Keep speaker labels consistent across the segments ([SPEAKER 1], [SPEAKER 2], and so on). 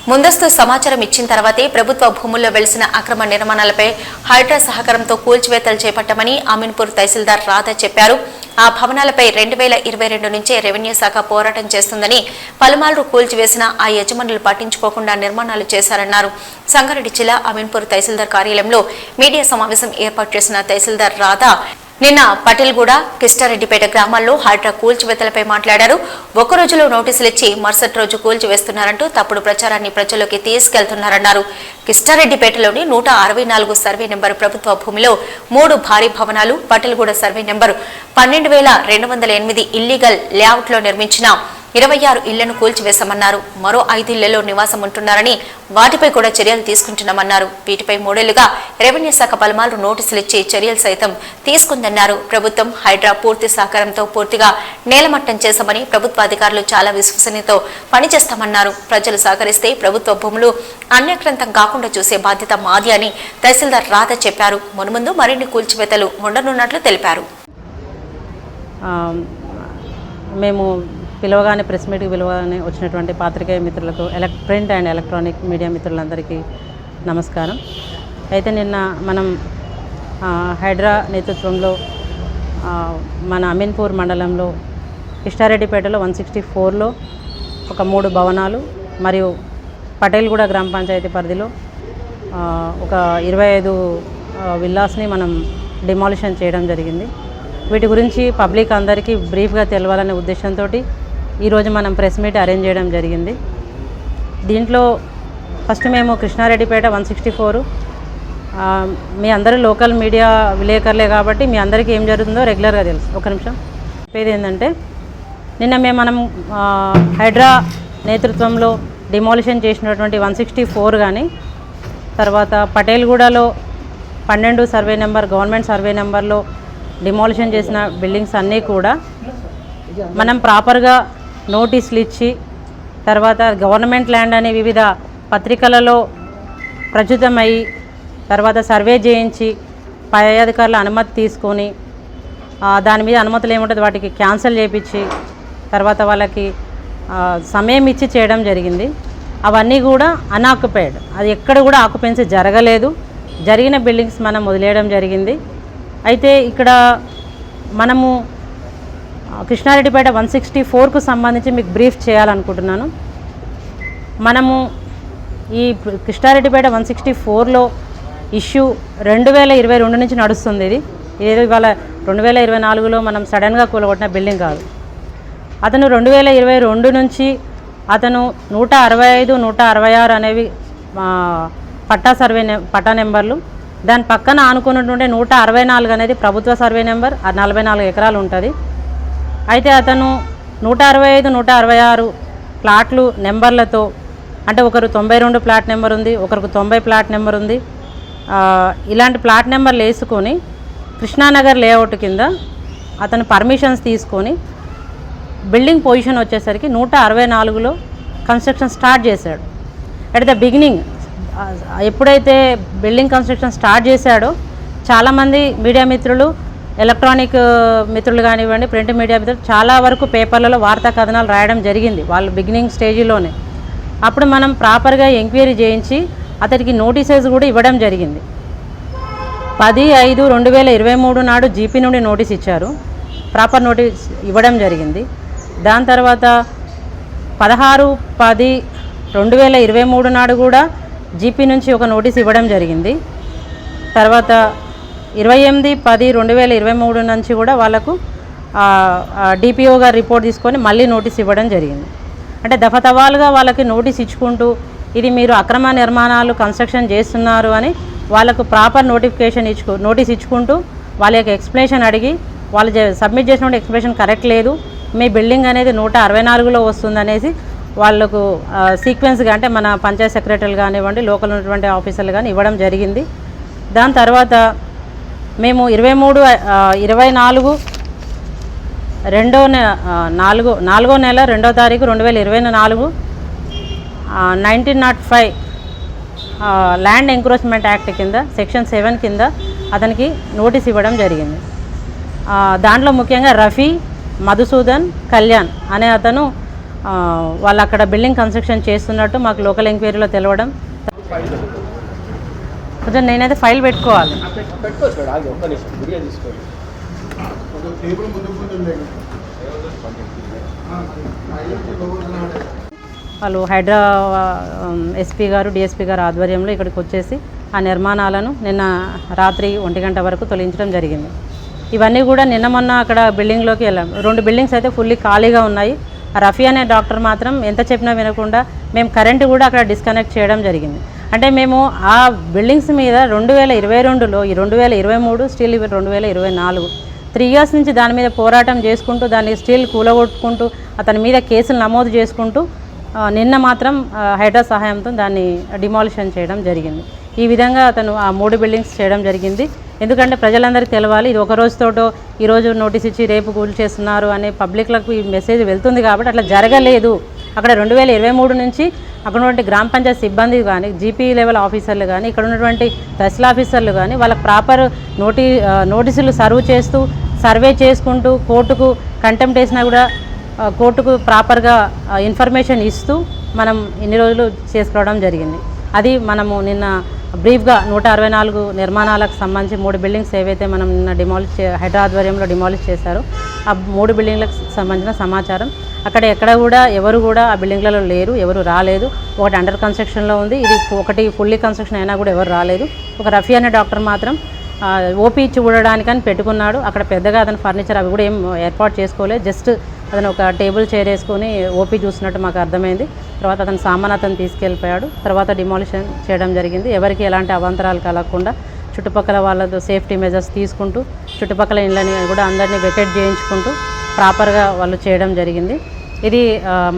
[SPEAKER 1] ముందస్తు సమాచారం ఇచ్చిన తర్వాతే ప్రభుత్వ భూముల్లో వెలిసిన అక్రమ నిర్మాణాలపై హైడ్రా సహకారంతో కూల్చివేతలు చేపట్టామని అమీన్పూర్ తహసీల్దార్ రాధా చెప్పారు. ఆ భవనాలపై 2022 నుంచే రెవెన్యూ శాఖ పోరాటం చేస్తుందని, పలుమార్లు కూల్చివేసిన ఆ యజమానులు పట్టించుకోకుండా నిర్మాణాలు చేశారన్నారు. సంగారెడ్డి జిల్లా అమీన్పూర్ తహసీల్దార్ కార్యాలయంలో మీడియా సమావేశం ఏర్పాటు చేసిన తహసీల్దార్ రాధా నిన్న పటేల్గూడ, కిష్టారెడ్డిపేట గ్రామాల్లో హైడ్రా కూల్చివేతలపై మాట్లాడారు. ఒక రోజులో నోటీసులు ఇచ్చి మరుసటి రోజు కూల్చివేస్తున్నారంటూ తప్పుడు ప్రచారాన్ని ప్రజల్లోకి తీసుకెళ్తున్నారన్నారు. కిష్టారెడ్డిపేటలోని 164 సర్వే నెంబరు ప్రభుత్వ భూమిలో 3 భారీ భవనాలు, పటేల్గూడ సర్వే నెంబరు 12,208 ఇల్లీగల్ లేఅవుట్లో నిర్మించిన 26 ఇళ్లను కూల్చివేశామన్నారు. మరో 5 ఇళ్లలో నివాసం ఉంటున్నారని, వాటిపై కూడా చర్యలు తీసుకుంటున్నామన్నారు. వీటిపై 3 ఏళ్లుగా రెవెన్యూ శాఖ పలుమార్లు నోటీసులు ఇచ్చి చర్యలు సైతం తీసుకుందన్నారు. ప్రభుత్వం హైడ్రా పూర్తి సహకారంతో పూర్తిగా నేలమట్టం చేశామని, ప్రభుత్వ అధికారులు చాలా విశ్వసనీయతో పనిచేస్తామన్నారు. ప్రజలు సహకరిస్తే ప్రభుత్వ భూములు అన్యాక్రాంతం కాకుండా చూసే బాధ్యత మాది అని తహసీల్దార్ రాధా చెప్పారు. మున్ముందు మరిన్ని కూల్చివేతలు ఉండనున్నట్లు తెలిపారు.
[SPEAKER 2] మేము పిలవగానే ప్రెస్ మీట్కి పిలవగానే వచ్చినటువంటి పాత్రికేయ మిత్రులకు, ప్రింట్ అండ్ ఎలక్ట్రానిక్ మీడియా మిత్రులందరికీ నమస్కారం. అయితే నిన్న మనం హైడ్రా నేతృత్వంలో మన అమీన్పూర్ మండలంలో కిష్టారెడ్డిపేటలో 164లో ఒక 3 భవనాలు మరియు పటేల్గూడ గ్రామ పంచాయతీ పరిధిలో ఒక 25 విల్లాస్ని మనం డిమాలిషన్ చేయడం జరిగింది. వీటి గురించి పబ్లిక్ అందరికీ బ్రీఫ్గా తెలవాలనే ఉద్దేశంతో ఈరోజు మనం ప్రెస్ మీట్ అరేంజ్ చేయడం జరిగింది. దీంట్లో ఫస్ట్ మేము కృష్ణారెడ్డిపేట 164 మీ అందరూ లోకల్ మీడియా విలేకరులే కాబట్టి మీ అందరికీ ఏం జరుగుతుందో రెగ్యులర్గా తెలుసు. ఒక నిమిషం చెప్పేది ఏంటంటే, నిన్న మనం హైడ్రా నేతృత్వంలో డిమాలిషన్ చేసినటువంటి 164 కానీ, తర్వాత పటేల్గూడలో 12 సర్వే నెంబర్ గవర్నమెంట్ సర్వే నెంబర్లో డిమాలిషన్ చేసిన బిల్డింగ్స్ అన్నీ కూడా మనం ప్రాపర్గా నోటీసులు ఇచ్చి, తర్వాత గవర్నమెంట్ ల్యాండ్ అని వివిధ పత్రికలలో ప్రచురితమయ్యి, తర్వాత సర్వే చేయించి పై అధికారుల అనుమతి తీసుకొని దాని మీద అనుమతులు ఏముంటుంది వాటికి క్యాన్సిల్ చేయించి, తర్వాత వాళ్ళకి సమయం ఇచ్చి చేయడం జరిగింది. అవన్నీ కూడా అన్ఆక్యుపైడ్, అది ఎక్కడ కూడా ఆక్యుపెన్సీ జరగలేదు. జరిగిన బిల్డింగ్స్ మనం వదిలేయడం జరిగింది. అయితే ఇక్కడ మనము కృష్ణారెడ్డిపేట 164కు సంబంధించి మీకు బ్రీఫ్ చేయాలనుకుంటున్నాను. మనము ఈ కృష్ణారెడ్డిపేట 164లో ఇష్యూ 2022 నుంచి నడుస్తుంది. ఇది ఏదో ఇవాళ 2024లో మనం సడన్గా కూలగొట్టిన బిల్డింగ్ కాదు. అతను 2022 నుంచి అతను 165, 166 అనేవి పట్టా నెంబర్లు, దాని పక్కన ఆనుకున్నటువంటి 164 అనేది ప్రభుత్వ సర్వే నెంబర్, 44 ఎకరాలు ఉంటుంది. అయితే అతను 165, 166 ప్లాట్లు నెంబర్లతో, అంటే ఒకరు 92 ప్లాట్ నెంబర్ ఉంది, ఒకరికి 90 ప్లాట్ నెంబర్ ఉంది. ఇలాంటి ప్లాట్ నెంబర్లు వేసుకొని కృష్ణానగర్ లేఅవుట్ కింద అతను పర్మిషన్స్ తీసుకొని బిల్డింగ్ పొజిషన్ వచ్చేసరికి 164లో కన్స్ట్రక్షన్ స్టార్ట్ చేశాడు. అట్ ద బిగినింగ్ ఎప్పుడైతే బిల్డింగ్ కన్స్ట్రక్షన్ స్టార్ట్ చేశాడో చాలామంది మీడియా మిత్రులు, ఎలక్ట్రానిక్ మిత్రులు కానివ్వండి, ప్రింట్ మీడియా మిత్రులు చాలా వరకు పేపర్లలో వార్తా కథనాలు రాయడం జరిగింది వాళ్ళు బిగినింగ్ స్టేజ్లోనే. అప్పుడు మనం ప్రాపర్గా ఎంక్వైరీ చేయించి అతడికి నోటీసెస్ కూడా ఇవ్వడం జరిగింది. 10/5/2023 నాడు జీపీ నుండి నోటీస్ ఇచ్చారు, ప్రాపర్ నోటీస్ ఇవ్వడం జరిగింది. దాని తర్వాత 16/10/2023 నాడు కూడా జీపీ నుంచి ఒక నోటీస్ ఇవ్వడం జరిగింది. తర్వాత 28/10/2023 నుంచి కూడా వాళ్ళకు డిపిఓ గారు రిపోర్ట్ తీసుకొని మళ్ళీ నోటీస్ ఇవ్వడం జరిగింది. అంటే దఫాతవాలుగా వాళ్ళకి నోటీస్ ఇచ్చుకుంటూ ఇది మీరు అక్రమ నిర్మాణాలు కన్స్ట్రక్షన్ చేస్తున్నారు అని వాళ్ళకు ప్రాపర్ నోటీస్ ఇచ్చుకుంటూ వాళ్ళ యొక్క ఎక్స్ప్లెనేషన్ అడిగి, వాళ్ళు సబ్మిట్ చేసినటువంటి ఎక్స్ప్లెనేషన్ కరెక్ట్ లేదు, మీ బిల్డింగ్ అనేది 164లో వస్తుందనేసి వాళ్ళకు సీక్వెన్స్గా, అంటే మన పంచాయత్ సెక్రటరీలు కానివ్వండి, లోకల్ ఉన్నటువంటి ఆఫీసర్లు కానీ ఇవ్వడం జరిగింది. దాని తర్వాత మేము 23/24 4వ నెల 2వ తారీఖు 2024 1905 ల్యాండ్ ఎంక్రోచ్మెంట్ యాక్ట్ కింద సెక్షన్ 7 కింద అతనికి నోటీస్ ఇవ్వడం జరిగింది. దాంట్లో ముఖ్యంగా రఫీ, మధుసూదన్, కళ్యాణ్ అనే అతను వాళ్ళు అక్కడ బిల్డింగ్ కన్స్ట్రక్షన్ చేస్తున్నట్టు మాకు లోకల్ ఎంక్వైరీలో తెలవడం. కొంచెం నేనైతే ఫైల్ పెట్టుకోవాలి. వాళ్ళు హైడ్రా ఎస్పీ గారు డిఎస్పీ గారు ఆధ్వర్యంలో ఇక్కడికి వచ్చేసి ఆ నిర్మాణాలను నిన్న రాత్రి 1 గంట వరకు తొలగించడం జరిగింది. ఇవన్నీ కూడా నిన్న మొన్న అక్కడ బిల్డింగ్లోకి వెళ్ళాం. 2 బిల్డింగ్స్ అయితే ఫుల్లీ ఖాళీగా ఉన్నాయి. రఫీ అనే డాక్టర్ మాత్రం ఎంత చెప్పినా వినకుండా మేము కరెంటు కూడా అక్కడ డిస్కనెక్ట్ చేయడం జరిగింది. అంటే మేము ఆ బిల్డింగ్స్ మీద 2022లో 2023 స్టిల్ 2024 3 ఇయర్స్ నుంచి దాని మీద పోరాటం చేసుకుంటూ దాన్ని స్టిల్ కూలగొట్టుకుంటూ అతని మీద కేసులు నమోదు చేసుకుంటూ నిన్న మాత్రం హైడ్రా సహాయంతో దాన్ని డిమాలిషన్ చేయడం జరిగింది. ఈ విధంగా అతను ఆ 3 బిల్డింగ్స్ చేయడం జరిగింది. ఎందుకంటే ప్రజలందరికీ తెలవాలి, ఇది ఒక రోజుతోటో ఈరోజు నోటీస్ ఇచ్చి రేపు కూల్ చేస్తున్నారు అనే పబ్లిక్లకు ఈ మెసేజ్ వెళ్తుంది కాబట్టి అట్లా జరగలేదు. అక్కడ 2023 నుంచి అక్కడ ఉన్నటువంటి గ్రామ పంచాయతీ సిబ్బంది కానీ జీపీ లెవెల్ ఆఫీసర్లు కానీ ఇక్కడ ఉన్నటువంటి తహసీల్ ఆఫీసర్లు కానీ వాళ్ళకి ప్రాపర్ నోటీసులు సర్వ్ చేస్తూ సర్వే చేసుకుంటూ కోర్టుకు కంటెంప్ట్ వేసినా కూడా కోర్టుకు ప్రాపర్గా ఇన్ఫర్మేషన్ ఇస్తూ మనం ఇన్ని రోజులు చేసుకోవడం జరిగింది. అది మనము నిన్న బ్రీఫ్గా 164 నిర్మాణాలకు సంబంధించి 3 బిల్డింగ్స్ ఏవైతే మనం నిన్న హైడ్రా ఆధ్వర్యంలో డిమాలిష్ చేశారో ఆ 3 బిల్డింగ్లకు సంబంధించిన సమాచారం. అక్కడ ఎక్కడ కూడా ఎవరు కూడా ఆ బిల్డింగ్లలో లేరు, ఎవరు రాలేదు. ఒకటి అండర్ కన్స్ట్రక్షన్లో ఉంది, ఇది ఒకటి ఫుల్లీ కన్స్ట్రక్షన్ అయినా కూడా ఎవరు రాలేదు. ఒక రఫీ అనే డాక్టర్ మాత్రం ఓపీ చూడడానికని పెట్టుకున్నాడు. అక్కడ పెద్దగా అతను ఫర్నిచర్ అవి కూడా ఏం ఏర్పాటు చేసుకోలేదు. జస్ట్ అతను ఒక టేబుల్ చైర్ వేసుకొని ఓపీ చూసినట్టు మాకు అర్థమైంది. తర్వాత అతను సామాన్ అతను తీసుకెళ్ళిపోయాడు. తర్వాత డిమాలిషన్ చేయడం జరిగింది. ఎవరికి ఎలాంటి అవాంతరాలు కలగకుండా చుట్టుపక్కల వాళ్ళతో సేఫ్టీ మెజర్స్ తీసుకుంటూ చుట్టుపక్కల ఇళ్ళని కూడా అందరినీ వెకెట్ చేయించుకుంటూ ప్రాపర్గా వాళ్ళు చేయడం జరిగింది. ఇది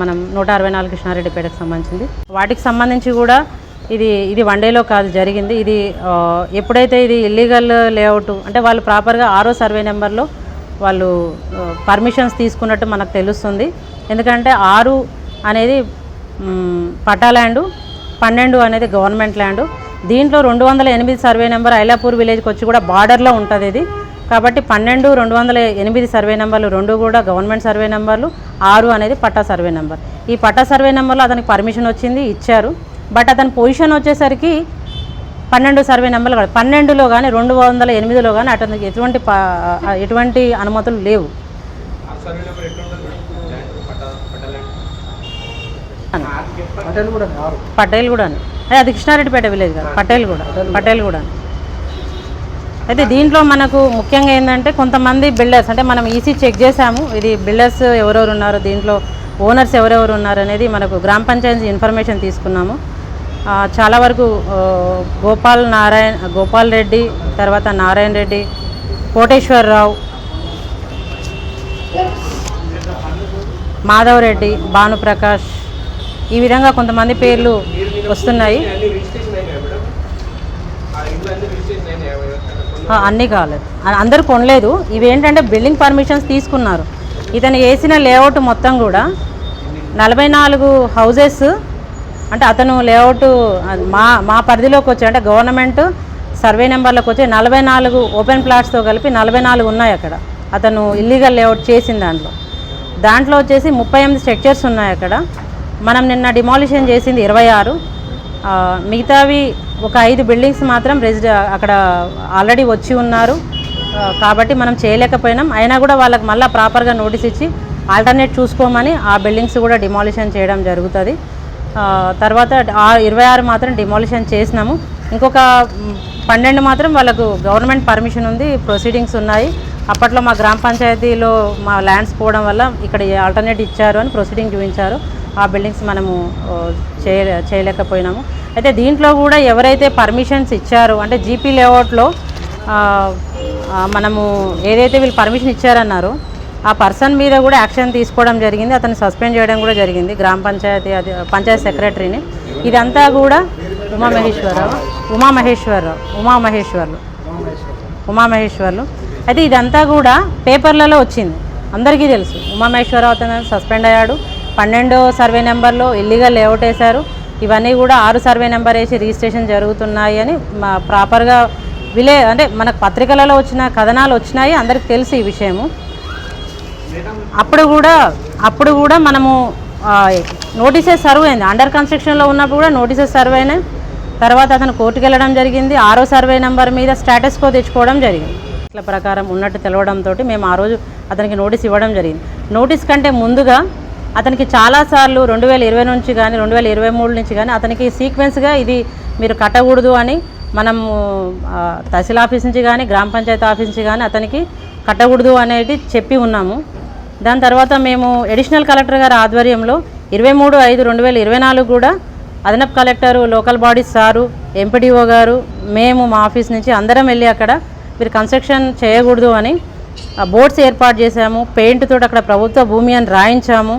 [SPEAKER 2] మనం 164 కృష్ణారెడ్డిపేటకు సంబంధించింది. వాటికి సంబంధించి కూడా ఇది 1 డేలో కాదు జరిగింది. ఇది ఎప్పుడైతే ఇది ఇల్లీగల్ లేఅవుట్ అంటే వాళ్ళు ప్రాపర్గా 6వ సర్వే నెంబర్లో వాళ్ళు పర్మిషన్స్ తీసుకున్నట్టు మనకు తెలుస్తుంది. ఎందుకంటే 6 అనేది పట్టా ల్యాండు, 12 అనేది గవర్నమెంట్ ల్యాండు. దీంట్లో 208 సర్వే నెంబర్ ఐలాపూర్ విలేజ్కి వచ్చి కూడా బార్డర్లో ఉంటుంది ఇది. కాబట్టి 12, 208 సర్వే నెంబర్లు 2 కూడా గవర్నమెంట్ సర్వే నెంబర్లు, 6 అనేది పట్టా సర్వే నెంబర్. ఈ పట్టా సర్వే నెంబర్లో అతనికి పర్మిషన్ వచ్చింది, ఇచ్చారు. బట్ అతని పొజిషన్ వచ్చేసరికి 12 సర్వే నెంబర్లు కాదు, 12లో కానీ 208లో కానీ అతనికి ఎటువంటి అనుమతులు లేవు. పటేల్ కూడా అది కృష్ణారెడ్డిపేట విలేజ్ కాదు, పటేల్ కూడా. అయితే దీంట్లో మనకు ముఖ్యంగా ఏంటంటే కొంతమంది బిల్డర్స్ అంటే మనం ఈసీ చెక్ చేసాము. ఇది బిల్డర్స్ ఎవరెవరు ఉన్నారు, దీంట్లో ఓనర్స్ ఎవరెవరు ఉన్నారు అనేది మనకు గ్రామ పంచాయతీ ఇన్ఫర్మేషన్ తీసుకున్నాము. చాలా వరకు గోపాల్ రెడ్డి, తర్వాత నారాయణ రెడ్డి, కోటేశ్వరరావు, మాధవ్ రెడ్డి, భానుప్రకాష్, ఈ విధంగా కొంతమంది పేర్లు వస్తున్నాయి. అన్నీ కాలేదు, అందరూ కొనలేదు. ఇవేంటంటే బిల్డింగ్ పర్మిషన్స్ తీసుకున్నారు. ఇతను వేసిన లేఅవుట్ మొత్తం కూడా 44 హౌజెస్ అంటే అతను లేఅవుట్ మా పరిధిలోకి వచ్చి అంటే గవర్నమెంట్ సర్వే నెంబర్లోకి వచ్చి 44 ఓపెన్ ప్లాట్స్తో కలిపి 44 ఉన్నాయి అక్కడ. అతను ఇల్లీగల్ లేఅవుట్ చేసిన దాంట్లో వచ్చేసి 38 స్ట్రక్చర్స్ ఉన్నాయి అక్కడ. మనం నిన్న డిమాలిషన్ చేసింది 26. మిగతావి ఒక 5 బిల్డింగ్స్ మాత్రం అక్కడ ఆల్రెడీ వచ్చి ఉన్నారు కాబట్టి మనం చేయలేకపోయినాం. అయినా కూడా వాళ్ళకి మళ్ళీ ప్రాపర్గా నోటీస్ ఇచ్చి ఆల్టర్నేట్ చూసుకోమని ఆ బిల్డింగ్స్ కూడా డిమాలిషన్ చేయడం జరుగుతుంది. తర్వాత 26 మాత్రం డిమాలిషన్ చేసినాము. ఇంకొక 12 మాత్రం వాళ్ళకు గవర్నమెంట్ పర్మిషన్ ఉంది, ప్రొసీడింగ్స్ ఉన్నాయి. అప్పట్లో మా గ్రామ పంచాయతీలో మా ల్యాండ్స్ పోవడం వల్ల ఇక్కడ ఆల్టర్నేట్ ఇచ్చారు అని ప్రొసీడింగ్ చూపించారు. ఆ బిల్డింగ్స్ మనము చేయలేకపోయినాము. అయితే దీంట్లో కూడా ఎవరైతే పర్మిషన్స్ ఇచ్చారో అంటే జీపీ లేఅవుట్లో మనము ఏదైతే వీళ్ళు పర్మిషన్ ఇచ్చారన్నారో ఆ పర్సన్ మీద కూడా యాక్షన్ తీసుకోవడం జరిగింది. అతన్ని సస్పెండ్ చేయడం కూడా జరిగింది గ్రామ పంచాయతీ సెక్రటరీని. ఇదంతా కూడా ఉమామహేశ్వర్లు. అయితే ఇదంతా కూడా పేపర్లలో వచ్చింది, అందరికీ తెలుసు. ఉమామహేశ్వరరావు అతను సస్పెండ్ అయ్యాడు. 12వ సర్వే నెంబర్లో ఇల్లీగల్ లేఅవుట్ వేశారు. ఇవన్నీ కూడా 6 సర్వే నెంబర్ వేసి రిజిస్ట్రేషన్ జరుగుతున్నాయి అని ప్రాపర్గా అంటే మనకు పత్రికలలో వచ్చిన కథనాలు వచ్చినాయి, అందరికి తెలుసు ఈ విషయము. అప్పుడు కూడా మనము నోటీసెస్ సర్వ్ అయింది. అండర్ కన్స్ట్రక్షన్లో ఉన్నప్పుడు కూడా నోటీసెస్ సర్వ్ అయినాయి. తర్వాత అతను కోర్టుకు వెళ్ళడం జరిగింది. 6వ సర్వే నెంబర్ మీద స్టేటస్ కో తెచ్చుకోవడం జరిగింది. ఇట్ల ప్రకారం ఉన్నట్టు తెలవడంతో మేము ఆ రోజు అతనికి నోటీస్ ఇవ్వడం జరిగింది. నోటీస్ కంటే ముందుగా అతనికి చాలాసార్లు 2020 నుంచి కానీ 2023 నుంచి కానీ అతనికి సీక్వెన్స్గా ఇది మీరు కట్టకూడదు అని మనము తహసీల్ ఆఫీస్ నుంచి కానీ గ్రామ పంచాయతీ ఆఫీస్ నుంచి కానీ అతనికి కట్టకూడదు అనేది చెప్పి ఉన్నాము. దాని తర్వాత మేము అడిషనల్ కలెక్టర్ గారి ఆధ్వర్యంలో 23/5/2024 కూడా అదనపు collector, local bodies sir, MPDO గారు, మేము మా ఆఫీస్ నుంచి అందరం వెళ్ళి అక్కడ మీరు కన్స్ట్రక్షన్ చేయకూడదు అని బోర్డ్స్ ఏర్పాటు చేశాము. పెయింట్ తోటి అక్కడ ప్రభుత్వ భూమి అని రాయించాము.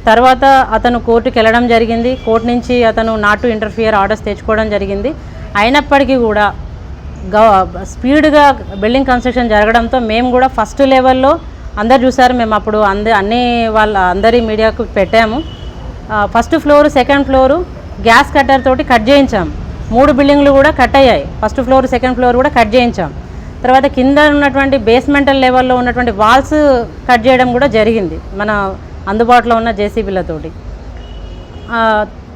[SPEAKER 2] తర్వాత అతను కోర్టుకు వెళ్ళడం జరిగింది. కోర్టు నుంచి అతను నాట్ టు ఇంటర్ఫియర్ ఆర్డర్స్ తెచ్చుకోవడం జరిగింది. అయినప్పటికీ కూడా స్పీడ్గా బిల్డింగ్ కన్స్ట్రక్షన్ జరగడంతో మేము కూడా ఫస్ట్ లెవెల్లో అందరు చూసారు. మేము అప్పుడు అందరి మీడియాకు పెట్టాము. First floor, second floor gas cutter తోటి కట్ చేయించాము. 3 బిల్డింగ్లు కూడా కట్ అయ్యాయి. ఫస్ట్ ఫ్లోర్, సెకండ్ ఫ్లోర్ కూడా కట్ చేయించాం. తర్వాత కింద ఉన్నటువంటి బేస్మెంటల్ లెవెల్లో ఉన్నటువంటి వాల్స్ కట్ చేయడం కూడా జరిగింది మన అందుబాటులో ఉన్న జేసీబీలతోటి.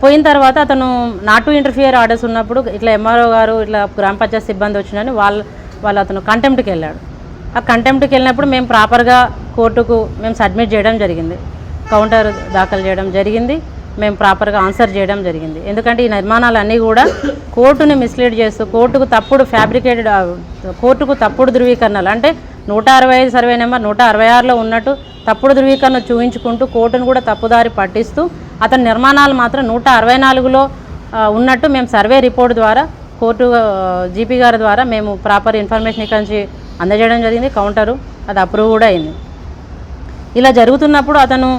[SPEAKER 2] పోయిన తర్వాత అతను నాట్ టు ఇంటర్ఫియర్ ఆర్డర్స్ ఉన్నప్పుడు ఇట్లా ఎంఆర్ఓ గారు ఇట్లా గ్రామ పంచాయతీ సిబ్బంది వచ్చిందని వాళ్ళు అతను కంటెంప్ట్కి వెళ్ళాడు. ఆ కంటెంప్ట్కి వెళ్ళినప్పుడు మేము ప్రాపర్గా కోర్టుకు మేము సబ్మిట్ చేయడం జరిగింది. కౌంటర్ దాఖలు చేయడం జరిగింది. మేము ప్రాపర్గా ఆన్సర్ చేయడం జరిగింది. ఎందుకంటే ఈ నిర్మాణాలన్నీ కూడా కోర్టుని మిస్లీడ్ చేస్తూ కోర్టుకు తప్పుడు ధృవీకరణలు అంటే 165 సర్వే నెంబర్ 166లో ఉన్నట్టు తప్పుడు ధృవీకరణ చూపించుకుంటూ కోర్టును కూడా తప్పుదారి పట్టిస్తూ అతని నిర్మాణాలు మాత్రం 164లో ఉన్నట్టు మేము సర్వే రిపోర్ట్ ద్వారా కోర్టు జీపీ గారి ద్వారా మేము ప్రాపర్ ఇన్ఫర్మేషన్ ఇక్కడి నుంచి అందజేయడం జరిగింది. కౌంటరు అది అప్రూవ్ కూడా అయింది. ఇలా జరుగుతున్నప్పుడు అతను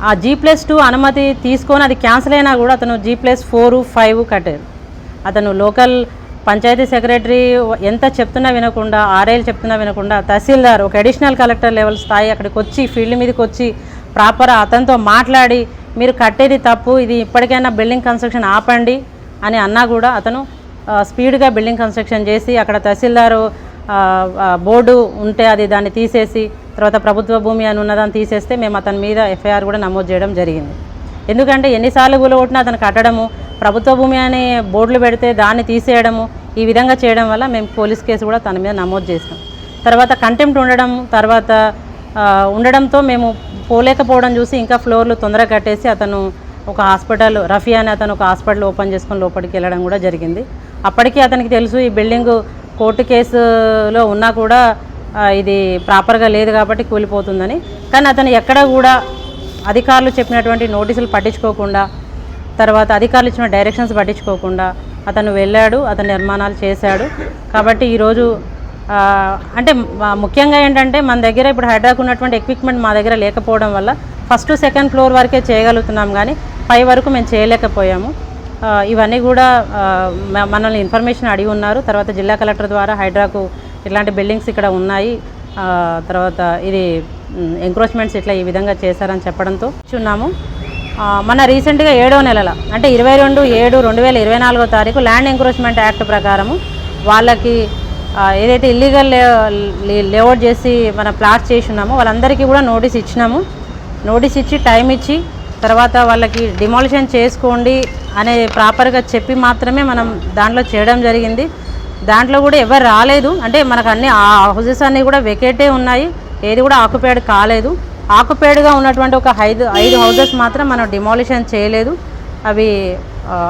[SPEAKER 2] ఆ G+2 అనుమతి తీసుకొని అది క్యాన్సిల్ అయినా కూడా అతను G+4, 5 కట్టారు. అతను లోకల్ పంచాయతీ సెక్రటరీ ఎంత చెప్తున్నా వినకుండా, ఆర్ఐలు చెప్తున్నా వినకుండా తహసీల్దార్ ఒక అడిషనల్ కలెక్టర్ లెవెల్ స్థాయి అక్కడికి వచ్చి ఫీల్డ్ మీదకి వచ్చి ప్రాపర్ అతనితో మాట్లాడి మీరు కట్టేది తప్పు, ఇది ఇప్పటికైనా బిల్డింగ్ కన్స్ట్రక్షన్ ఆపండి అని అన్నా కూడా అతను స్పీడ్గా బిల్డింగ్ కన్స్ట్రక్షన్ చేసి అక్కడ తహసీల్దారు బోర్డు ఉంటే దాన్ని తీసేసి తర్వాత ప్రభుత్వ భూమి అని ఉన్నదాన్ని తీసేస్తే మేము అతని మీద ఎఫ్ఐఆర్ కూడా నమోదు చేయడం జరిగింది. ఎందుకంటే ఎన్నిసార్లు కూలగొట్టినా అతను కట్టడము, ప్రభుత్వ భూమి అని బోర్డులు పెడితే దాన్ని తీసేయడము, ఈ విధంగా చేయడం వల్ల మేము పోలీస్ కేసు కూడా తన మీద నమోదు చేసాం. తర్వాత కంటెంప్ట్ ఉండడంతో మేము పోలేకపోవడం చూసి ఇంకా ఫ్లోర్లు తొందరగా కట్టేసి అతను ఒక హాస్పిటల్, రఫీ అని అతను ఒక హాస్పిటల్ ఓపెన్ చేసుకొని లోపలికి వెళ్ళడం కూడా జరిగింది. అప్పటికీ అతనికి తెలుసు ఈ బిల్డింగు కోర్టు కేసులో ఉన్నా కూడా ఇది ప్రాపర్గా లేదు కాబట్టి కూలిపోతుందని. కానీ అతను ఎక్కడ కూడా అధికారులు చెప్పినటువంటి నోటీసులు పట్టించుకోకుండా, తర్వాత అధికారులు ఇచ్చిన డైరెక్షన్స్ పట్టించుకోకుండా అతను వెళ్ళాడు, అతను నిర్మాణాలు చేశాడు. కాబట్టి ఈరోజు అంటే ముఖ్యంగా ఏంటంటే మన దగ్గర ఇప్పుడు హైడ్రాకు ఉన్నటువంటి ఎక్విప్మెంట్ మా దగ్గర లేకపోవడం వల్ల ఫస్ట్, సెకండ్ ఫ్లోర్ వరకే చేయగలుగుతున్నాం కానీ పై వరకు మేము చేయలేకపోయాము. ఇవన్నీ కూడా మనల్ని ఇన్ఫర్మేషన్ అడిగి ఉన్నారు. తర్వాత జిల్లా కలెక్టర్ ద్వారా హైడ్రాకు ఇట్లాంటి బిల్డింగ్స్ ఇక్కడ ఉన్నాయి, తర్వాత ఇది ఎంక్రోచ్మెంట్స్ ఇట్లా ఈ విధంగా చేశారని చెప్పడంతో ఉన్నాము. మన రీసెంట్గా 7వ నెలల అంటే 22/7/2024 ల్యాండ్ ఎంక్రోచ్మెంట్ యాక్ట్ ప్రకారము వాళ్ళకి ఏదైతే ఇల్లీగల్ లేఅవుట్ చేసి మన ప్లాట్స్ చేసి ఉన్నామో వాళ్ళందరికీ కూడా నోటీస్ ఇచ్చినాము. నోటీస్ ఇచ్చి టైం ఇచ్చి తర్వాత వాళ్ళకి డిమాలిషన్ చేసుకోండి అనే ప్రాపర్గా చెప్పి మాత్రమే మనం దాంట్లో చేయడం జరిగింది. దాంట్లో కూడా ఎవరు రాలేదు. అంటే మనకు అన్ని ఆ హౌసెస్ అన్నీ కూడా వెకేటే ఉన్నాయి, ఏది కూడా ఆక్యుపైడ్ కాలేదు. ఆక్యుపైడ్గా ఉన్నటువంటి ఒక 5 హౌసెస్ మాత్రం మనం డిమాలిషన్ చేయలేదు, అవి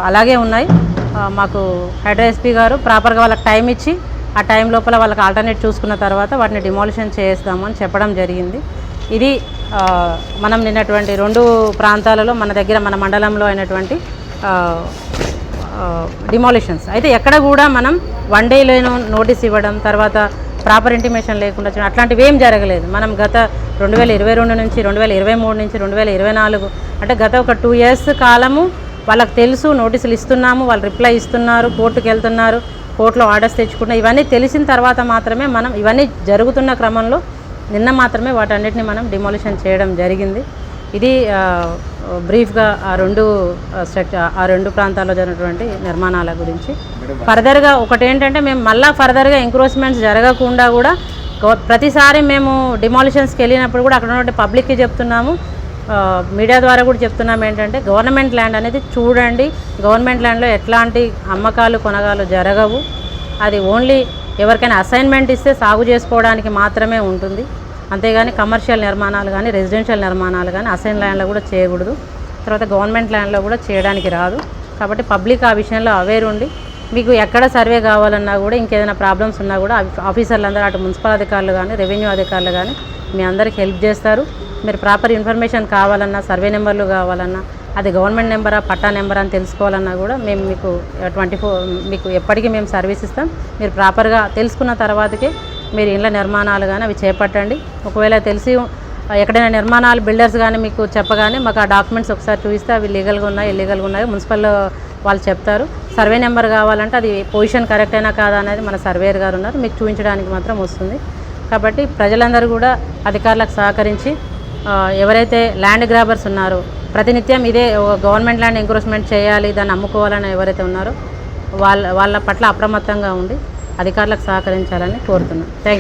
[SPEAKER 2] అలాగే ఉన్నాయి. మాకు హైడ్రా ఎస్పీ గారు ప్రాపర్గా వాళ్ళకి టైం ఇచ్చి ఆ టైం లోపల వాళ్ళకి ఆల్టర్నేట్ చూసుకున్న తర్వాత వాటిని డిమాలిషన్ చేస్తామని చెప్పడం జరిగింది. ఇది మనం నిన్నటువంటి 2 ప్రాంతాలలో మన దగ్గర మన మండలంలో అయినటువంటి డిమాలిషన్స్ అయితే ఎక్కడ కూడా మనం 1 డేలోనూ నోటీస్ ఇవ్వడం, తర్వాత ప్రాపర్ ఇంటిమేషన్ లేకుండా అట్లాంటివి ఏం జరగలేదు. మనం గత 2022 నుంచి 2023 నుంచి 2024 అంటే గత ఒక 2 years కాలము వాళ్ళకి తెలుసు, నోటీసులు ఇస్తున్నాము, వాళ్ళు రిప్లై ఇస్తున్నారు, కోర్టుకు వెళ్తున్నారు, కోర్టులో ఆర్డర్స్ తెచ్చుకుంటున్నారు. ఇవన్నీ తెలిసిన తర్వాత మాత్రమే మనం ఇవన్నీ జరుగుతున్న క్రమంలో నిన్న మాత్రమే వాటన్నిటిని మనం డిమాలిషన్ చేయడం జరిగింది. ఇది బ్రీఫ్గా ఆ 2 ప్రాంతాల్లో జరిగినటువంటి నిర్మాణాల గురించి. ఫర్దర్గా ఒకటేంటంటే మేము మళ్ళీ ఫర్దర్గా ఎంక్రోచ్మెంట్స్ జరగకుండా కూడా ప్రతిసారి మేము డిమాలిషన్స్కి వెళ్ళినప్పుడు కూడా అక్కడ ఉన్నటువంటి పబ్లిక్కి చెప్తున్నాము, మీడియా ద్వారా కూడా చెప్తున్నాం ఏంటంటే గవర్నమెంట్ ల్యాండ్ అనేది చూడండి. గవర్నమెంట్ ల్యాండ్లో ఎట్లాంటి అమ్మకాలు కొనగాలు జరగవు. అది ఓన్లీ ఎవరికైనా అసైన్మెంట్ ఇస్తే సాగు చేసుకోవడానికి మాత్రమే ఉంటుంది. అంతేగాని కమర్షియల్ నిర్మాణాలు కానీ రెసిడెన్షియల్ నిర్మాణాలు కానీ అసైన్ ల్యాండ్లో కూడా చేయకూడదు. తర్వాత గవర్నమెంట్ ల్యాండ్లో కూడా చేయడానికి రాదు. కాబట్టి పబ్లిక్ ఆ విషయంలో అవేర్ ఉండి మీకు ఎక్కడ సర్వే కావాలన్నా కూడా ఇంకేదైనా ప్రాబ్లమ్స్ ఉన్నా కూడా ఆఫీసర్లు అందరూ అటు మున్సిపల్ అధికారులు కానీ రెవెన్యూ అధికారులు కానీ మీ అందరికీ హెల్ప్ చేస్తారు. మీరు ప్రాపర్ ఇన్ఫర్మేషన్ కావాలన్నా సర్వే నెంబర్లు కావాలన్నా అది గవర్నమెంట్ నెంబరా పట్టా నెంబర్ అని తెలుసుకోవాలన్నా కూడా మేము మీకు 24 మీకు ఎప్పటికీ మేము సర్వీస్ ఇస్తాం. మీరు ప్రాపర్గా తెలుసుకున్న తర్వాతకే మీరు ఇండ్ల నిర్మాణాలు కానీ అవి చేపట్టండి. ఒకవేళ తెలిసి ఎక్కడైనా నిర్మాణాలు బిల్డర్స్ కానీ మీకు చెప్పగానే మాకు ఆ డాక్యుమెంట్స్ ఒకసారి చూపిస్తే అవి లీగల్గా ఉన్నాయి ఇల్లీగల్గా ఉన్నాయి మున్సిపల్ వాళ్ళు చెప్తారు. సర్వే నెంబర్ కావాలంటే అది పొజిషన్ కరెక్ట్ అయినా కాదా అనేది మన సర్వేయర్ గారు ఉన్నారు, మీకు చూపించడానికి మాత్రం వస్తుంది. కాబట్టి ప్రజలందరూ కూడా అధికారులకు సహకరించి ఎవరైతే ల్యాండ్ గ్రాబర్స్ ఉన్నారో ప్రతినిత్యం ఇదే గవర్నమెంట్ ల్యాండ్ ఎంక్రోచ్మెంట్ చేయాలి దాన్ని అమ్ముకోవాలని ఎవరైతే ఉన్నారో వాళ్ళ పట్ల అప్రమత్తంగా ఉండి అధికారులకు సహకరించాలని కోరుతున్నాను. Thank you.